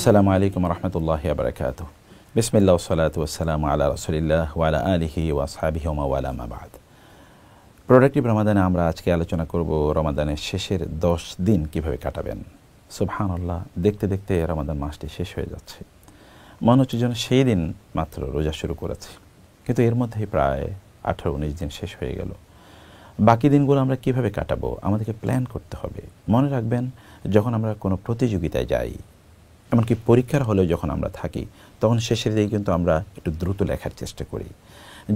আসসালামু আলাইকুম রহমতুল্লাহি ওয়া বারাকাতুহু। বিসমিল্লাহ ওয়াসসালাতু ওয়াসসালামু আলা রাসূলিল্লাহ ওয়া আলা আলিহি ওয়া আসহাবিহি ওয়া ওয়ালা মা বাদ। প্রোডাক্টিভ রমাদানে আমরা আজকে আলোচনা করব রমাদানের শেষের 10 দিন কিভাবে কাটাবেন। সুবহানাল্লাহ, দেখতে দেখতে রমাদান মাসটি শেষ হয়ে যাচ্ছে। মনে হচ্ছে যেন সেই দিন মাত্র রোজা শুরু করেছি, কিন্তু এর মধ্যেই প্রায় 18-19 দিন শেষ হয়ে গেল। বাকি দিনগুলো আমরা কিভাবে কাটাবো আমাদেরকে প্ল্যান করতে হবে। মনে রাখবেন, যখন আমরা কোনো প্রতিযোগিতায় যাই, এমনকি পরীক্ষার হলেও যখন আমরা থাকি, তখন শেষের দিকে কিন্তু আমরা একটু দ্রুত লেখার চেষ্টা করি।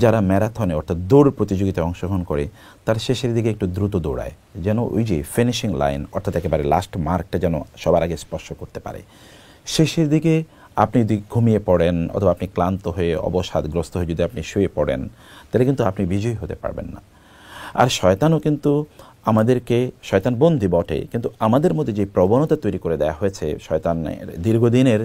যারা ম্যারাথনে অর্থাৎ দৌড় প্রতিযোগিতায় অংশগ্রহণ করে, তারা শেষের দিকে একটু দ্রুত দৌড়ায়, যেন ওই যে ফিনিশিং লাইন অর্থাৎ একেবারে লাস্ট মার্কটা যেন সবার আগে স্পর্শ করতে পারে। শেষের দিকে আপনি যদি ঘুমিয়ে পড়েন অথবা আপনি ক্লান্ত হয়ে অবসাদগ্রস্ত হয়ে যদি আপনি শুয়ে পড়েন, তাহলে কিন্তু আপনি বিজয়ী হতে পারবেন না। আর শয়তানও কিন্তু আমাদেরকে, শয়তান বন্দী বটে, কিন্তু আমাদের মধ্যে যে প্রবণতা তৈরি করে দেওয়া হয়েছে শয়তানের দীর্ঘদিনের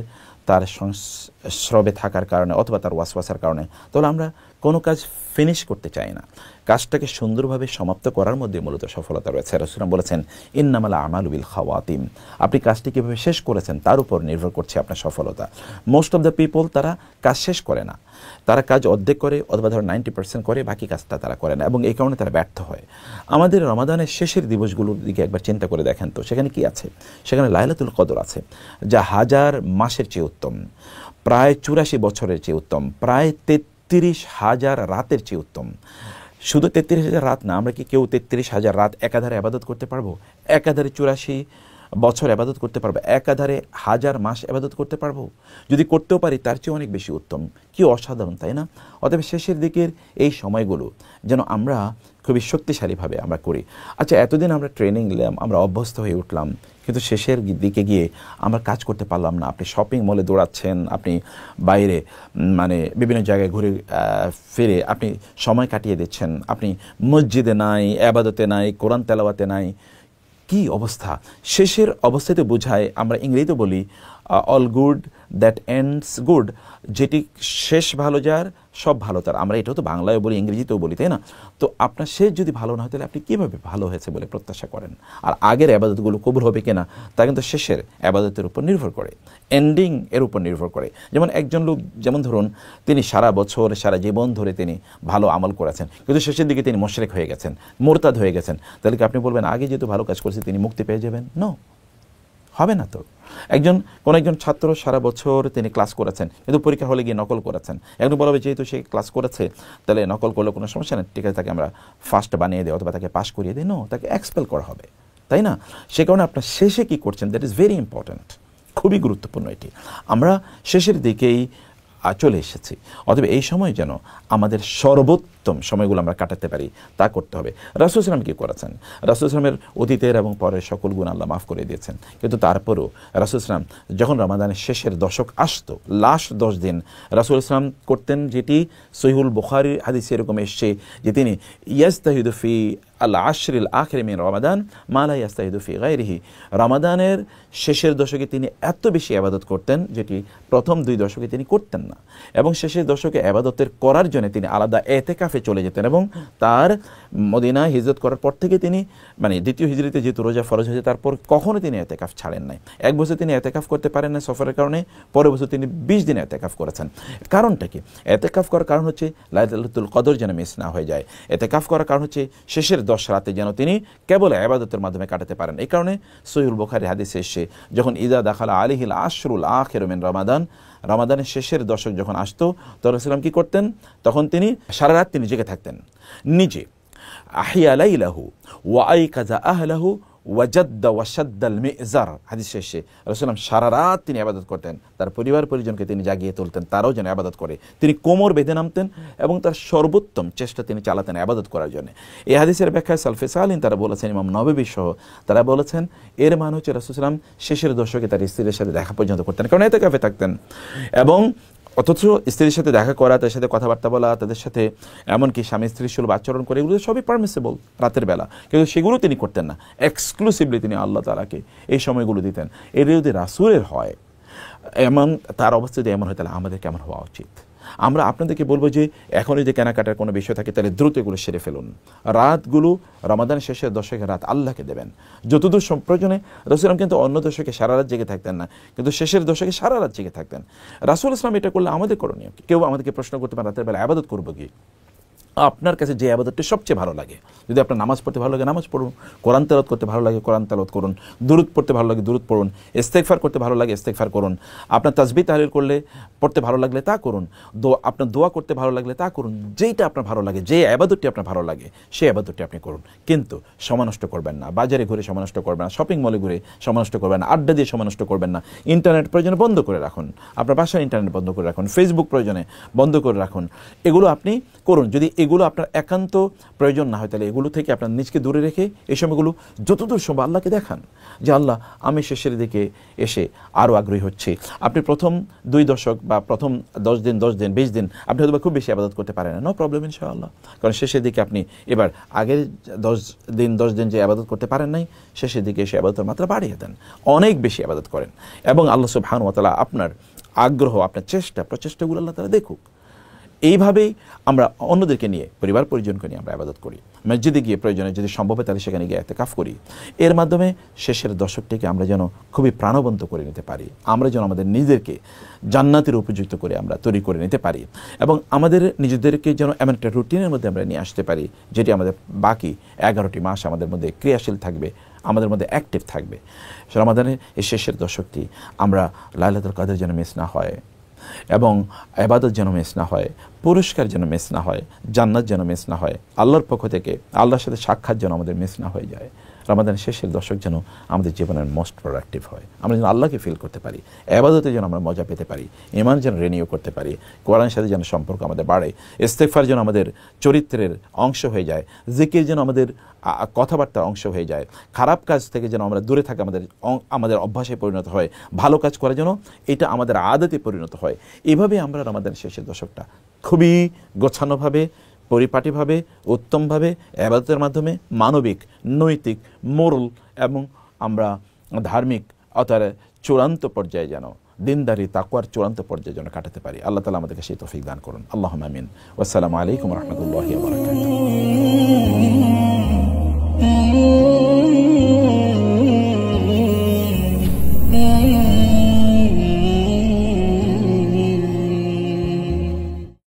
তার সংস্রবে থাকার কারণে অথবা তার ওয়াসওয়াসার কারণে, তাহলে আমরা কোনো কাজ ফিনিশ করতে চাই না। কাজটাকে সুন্দরভাবে সমাপ্ত করার মধ্যে মূলত সফলতা রয়েছে। রাসূলুল্লাহ বলেছেন, ইন্নামাল আমালু বিল খাওয়াতিম। আপনি কাজটি কীভাবে শেষ করেছেন তার উপর নির্ভর করছে আপনার সফলতা। মোস্ট অফ দ্য পিপল তারা কাজ শেষ করে না, তারা কাজ অর্ধেক করে অথবা ধরো 90% করে, বাকি কাজটা তারা করে না, এবং এই কারণে তারা ব্যর্থ হয়। আমাদের রমাদানের শেষের দিবসগুলোর দিকে একবার চিন্তা করে দেখেন তো, সেখানে কি আছে? সেখানে লাইলাতুল কদর আছে, যা 1000 মাসের চেয়ে উত্তম, প্রায় 84 বছরের চেয়ে উত্তম, প্রায় 33,000 রাতের চেয়ে উত্তম। শুধু 33,000 রাত না, আমরা কি কেউ 33,000 রাত একাধারে আবাদত করতে পারবো? একাধারে 84 বছর আবাদত করতে পারবো? একাধারে 1000 মাস আবাদত করতে পারবো? যদি করতেও পারি, তার চেয়ে অনেক বেশি উত্তম। কি অসাধারণ, তাই না? অতএব শেষের দিকের এই সময়গুলো যেন আমরা খুবই শক্তিশালীভাবে আমরা করি। আচ্ছা, এতদিন আমরা ট্রেনিং নিলাম, আমরা অভ্যস্ত হয়ে উঠলাম, কিন্তু শেষের দিকে গিয়ে আমরা কাজ করতে পারলাম না। আপনি শপিং মলে দৌড়াচ্ছেন, আপনি বাইরে বিভিন্ন জায়গায় ঘুরে ফিরে আপনি সময় কাটিয়ে দিচ্ছেন, আপনি মসজিদে নাই, আবাদতে নাই, কোরআন তেলাওয়াতে নাই। কি অবস্থা! শেষের অবস্থাতে বোঝায়, আমরা ইংরেজিতে বলি all good that ends good, যেটি শেষ ভালো যার সব ভালো তার। আমরা এটাও তো বাংলায় বলি, ইংরেজিতেও বলি, তাই না? তো আপনার শেষ যদি ভালো না হয়, তাহলে আপনি কীভাবে ভালো হয়েছে বলে প্রত্যাশা করেন? আর আগের আবাদতগুলো কবুল হবে কিনা তা কিন্তু শেষের আবাদতের উপর নির্ভর করে, এন্ডিং এর উপর নির্ভর করে। যেমন একজন লোক, যেমন ধরুন তিনি সারা বছর সারা জীবন ধরে তিনি ভালো আমল করেছেন, কিন্তু শেষের দিকে তিনি মুশরিক হয়ে গেছেন, মুরতাদ হয়ে গেছেন, তাহলে কি আপনি বলবেন আগে যেহেতু ভালো কাজ করেছে তিনি মুক্তি পেয়ে যাবেন? নো, হবে না তো। কোন একজন ছাত্র সারা বছর তিনি ক্লাস করেছেন, কিন্তু পরীক্ষা হলে গিয়ে নকল করেছেন। একদম বলা হবে যেহেতু সে ক্লাস করেছে, তাহলে নকল করলে কোনো সমস্যা নেই, ঠিক আছে, তাকে আমরা ফার্স্ট বানিয়ে দিই অথবা তাকে পাস করিয়ে দিই। নো, তাকে এক্সপেল করা হবে, তাই না? সে কারণে আপনার শেষে কি করছেন, দ্যাট ইজ ভেরি ইম্পর্ট্যান্ট, খুবই গুরুত্বপূর্ণ এটি। আমরা শেষের দিকেই চলে এসেছি, অতএব এই সময় যেন আমাদের সর্বোত্তম সময়গুলো আমরা কাটাতে পারি, তা করতে হবে। রাসূল সাল্লাল্লাহু আলাইহি ওয়াসাল্লাম কী করেছেন? রাসূল সাল্লাল্লাহু আলাইহি ওয়াসাল্লামের অতীতের এবং পরের সকল গুণ আল্লাহ মাফ করে দিয়েছেন, কিন্তু তারপরও রাসূল সাল্লাল্লাহু আলাইহি ওয়াসাল্লাম যখন রমাদানের শেষের দশক আসতো, লাস্ট 10 দিন, রাসূল সাল্লাল্লাহু আলাইহি ওয়াসাল্লাম করতেন, যেটি সহিহুল বুখারীর হাদিসে এরকম এসছে যে তিনি ইয়াজতাহিদু ফি আল আশরিল আখির মিন রমাদান মা লা ইয়াজতাহিদু ফি গায়রিহি। রমাদানের শেষের দশকে তিনি এত বেশি ইবাদত করতেন, যেটি প্রথম 2 দশকে তিনি করতেন না, এবং শেষের দশকে ইবাদতের করার জন্য তিনি আলাদা এতেকাফে চলে যেতেন। এবং তার মদিনা হিজরত করার পর থেকে তিনি দ্বিতীয় হিজরিতে যেহেতু রোজা ফরজ হয়েছে, তারপর কখনো তিনি এতেকাফ ছাড়েন নাই। 1 বছর তিনি এতেকাফ করতে পারেন না সফরের কারণে, পরের বছর তিনি 20 দিন এতেকাফ করেছেন। কারণটা কি? এতেকাফ করার কারণ হচ্ছে লাইলাতুল কদর যেন মিস না হয়ে যায়। এতেকাফ করার কারণ হচ্ছে শেষের 10 রাতে যেন তিনি কেবল ইবাদতের মাধ্যমে কাটাতে পারেন। এই কারণে সহিহুল বুখারী হাদিসে এসে যখন ইদা দাখালা আলাইহিল আশরুল আখির মিন রমাদান, রমাদানের শেষের দশক যখন আসতো, তখন রাসূলুল্লাহ কি করতেন? তখন তিনি সারা রাত তিনি জেগে থাকতেন, নিজে আহিয়া লাইলাহু ওয়া আইকাযা আহলাহু ওয়াজাদ্দা ওয়াশাদ্দাল মিজার। হাদিস শেষে রাসূলুল্লাহ সারা রাত তিনি ইবাদত করতেন, তার পরিবার পরিজনকে তিনি জাগিয়ে তুলতেন, তারাও যেন ইবাদত করে। তিনি কোমর বেঁধে নামতেন এবং তার সর্বোত্তম চেষ্টা তিনি চালাতেন ইবাদত করার জন্য। এই হাদিসের ব্যাখ্যায় সালফে সালিহিন তারা বলেছেন, ইমাম নববী সহ তারা বলেছেন, এর মানে হচ্ছে রাসূল সাল্লাল্লাহু আলাইহি ওয়াসাল্লাম শেষের দশকে তার স্ত্রীর সাথে দেখা পর্যন্ত করতেন, কারণ এতেকাফে থাকতেন। এবং অথচ স্ত্রীর সাথে দেখা করা, তাদের সাথে কথাবার্তা বলা, তাদের সাথে এমনকি স্বামী স্ত্রীর সুলভ আচরণ করে, এগুলো সবই পারমিসেবল রাতের বেলা, কিন্তু সেগুলো তিনি করতেন না। এক্সক্লুসিভলি তিনি আল্লাহ তাআলাকে এই সময়গুলো দিতেন। এর যদি রাসূলের হয়, এমন তার অবস্থা যদি এমন হয় তাহলে আমাদের কেমন হওয়া উচিত? আমরা আপনাদেরকে বলবো যে এখনই যে কেনাকাটার কোনো বিষয় থাকে তাহলে দ্রুত এগুলো সেরে ফেলুন। রাতগুলো রমাদান শেষের দশকের রাত আল্লাহকে দেবেন যতদূর প্রয়োজনে। রাসূল কিন্তু অন্য দশকে সারা রাত জেগে থাকতেন না, কিন্তু শেষের দশকে সারা রাত জেগে থাকতেন। রাসূল ইসলাম এটা করলে আমাদের করণীয় কি? কেউ আমাদেরকে প্রশ্ন করতে পারে রাতের বেলা ইবাদত করবো কি? আপনার কাছে যে ইবাদতটি সবচেয়ে ভালো লাগে, যদি আপনার নামাজ পড়তে ভালো লাগে নামাজ পড়ুন, কোরআন তেলাওয়াত করতে ভালো লাগে কোরআন তেলাওয়াত করুন, দুরূদ পড়তে ভালো লাগে দুরূদ পড়ুন, ইস্তেগফার করতে ভালো লাগে ইস্তেগফার করুন, আপনার তাসবিহ তাহলিল করলে পড়তে ভালো লাগলে তা করুন, আপনার দোয়া করতে ভালো লাগলে তা করুন। যেইটা আপনার ভালো লাগে, যে ইবাদতটি আপনার ভালো লাগে সেই ইবাদতটি আপনি করুন। কিন্তু সময় নষ্ট করবেন না, বাজারে ঘুরে সময় নষ্ট করবেন না, শপিং মলে ঘুরে সময় নষ্ট করবেন না, আড্ডা দিয়ে সময় নষ্ট করবেন না। ইন্টারনেট প্রয়োজনে বন্ধ করে রাখুন, আপনার বাসায় ইন্টারনেট বন্ধ করে রাখুন, ফেসবুক প্রয়োজনে বন্ধ করে রাখুন। এগুলো আপনি করুন। যদি এগুলো আপনার একান্ত প্রয়োজন না হয় তাহলে এগুলো থেকে আপনার নিজকে দূরে রেখে এই সময়গুলো যতদূর সম্ভব আল্লাহকে দেখান যে আল্লাহ আমি শেষের দিকে এসে আরও আগ্রহী হচ্ছি। আপনি প্রথম 2 দশক বা প্রথম 10 দিন 10 দিন 20 দিন আপনি হয়তো খুব বেশি ইবাদত করতে পারেন না, নো প্রবলেম ইনশাআল্লাহ। কারণ শেষের দিকে আপনি এবার আগের 10 দিন যে ইবাদত করতে পারেন নাই, শেষের দিকে এসে ইবাদতের মাত্রা বাড়িয়ে দেন, অনেক বেশি ইবাদত করেন এবং আল্লাহ সুবহানাহু ওয়া তাআলা আপনার আগ্রহ, আপনার প্রচেষ্টাগুলো আল্লাহ তাআলা দেখুক। এইভাবেই আমরা অন্যদেরকে নিয়ে, পরিবার পরিজনকে নিয়ে আমরা ইবাদত করি। মসজিদে গিয়ে প্রয়োজনে যদি সম্ভব হয় তাহলে সেখানে গিয়ে ইতিকাফ করি। এর মাধ্যমে শেষের দশকটিকে আমরা যেন খুবই প্রাণবন্ত করে নিতে পারি, আমরা যেন আমাদের নিজেদেরকে জান্নাতের উপযুক্ত করে আমরা তৈরি করে নিতে পারি এবং আমাদের নিজেদেরকে যেন এমন একটা রুটিনের মধ্যে আমরা নিয়ে আসতে পারি যেটি আমাদের বাকি 11টি মাস আমাদের মধ্যে ক্রিয়াশীল থাকবে, আমাদের মধ্যে অ্যাক্টিভ থাকবে। রমাদানের এই শেষের দশকটি আমরা লাইলাতুল কদর যেন মিস না হয় এবং ইবাদত যেন মিস না হয়, পুরস্কার যেন মিস না হয়, জান্নাত যেন মিস না হয়, আল্লাহর পক্ষ থেকে আল্লাহর সাথে সাক্ষাৎ যেন আমাদের মিস না হয়ে যায়। রমাদানের শেষের দশক যেন আমাদের জীবনের মোস্ট প্রোডাক্টিভ হয়, আমরা যেন আল্লাহকে ফিল করতে পারি, ইবাদতে যেন আমরা মজা পেতে পারি, ঈমান যেন রিনিউ করতে পারি, কোরআনের সাথে যেন সম্পর্ক আমাদের বাড়ে, ইস্তেগফার যেন আমাদের চরিত্রের অংশ হয়ে যায়, জিকির যেন আমাদের কথাবার্তার অংশ হয়ে যায়, খারাপ কাজ থেকে যেন আমরা দূরে থাকি আমাদের অভ্যাসে পরিণত হয়, ভালো কাজ করা যেন এটা আমাদের আদতে পরিণত হয়। এভাবে আমরা রমাদানের শেষের দশকটা খুবই গোছানোভাবে, পরিপাটিভাবে, উত্তমভাবে ইবাদতের মাধ্যমে মানবিক, নৈতিক, মোরাল এবং আমরা ধার্মিক অর্থাৎ চূড়ান্ত পর্যায়ে যেন দিনদারি তাকওয়ার চূড়ান্ত পর্যায়ে যেন কাটাতে পারি। আল্লাহ তাআলা আমাদেরকে সেই তৌফিক দান করুন। আল্লাহুম্মা আমিন। ওয়াসসালামু আলাইকুম ওয়া রাহমাতুল্লাহি ওয়া বারাকাতুহু।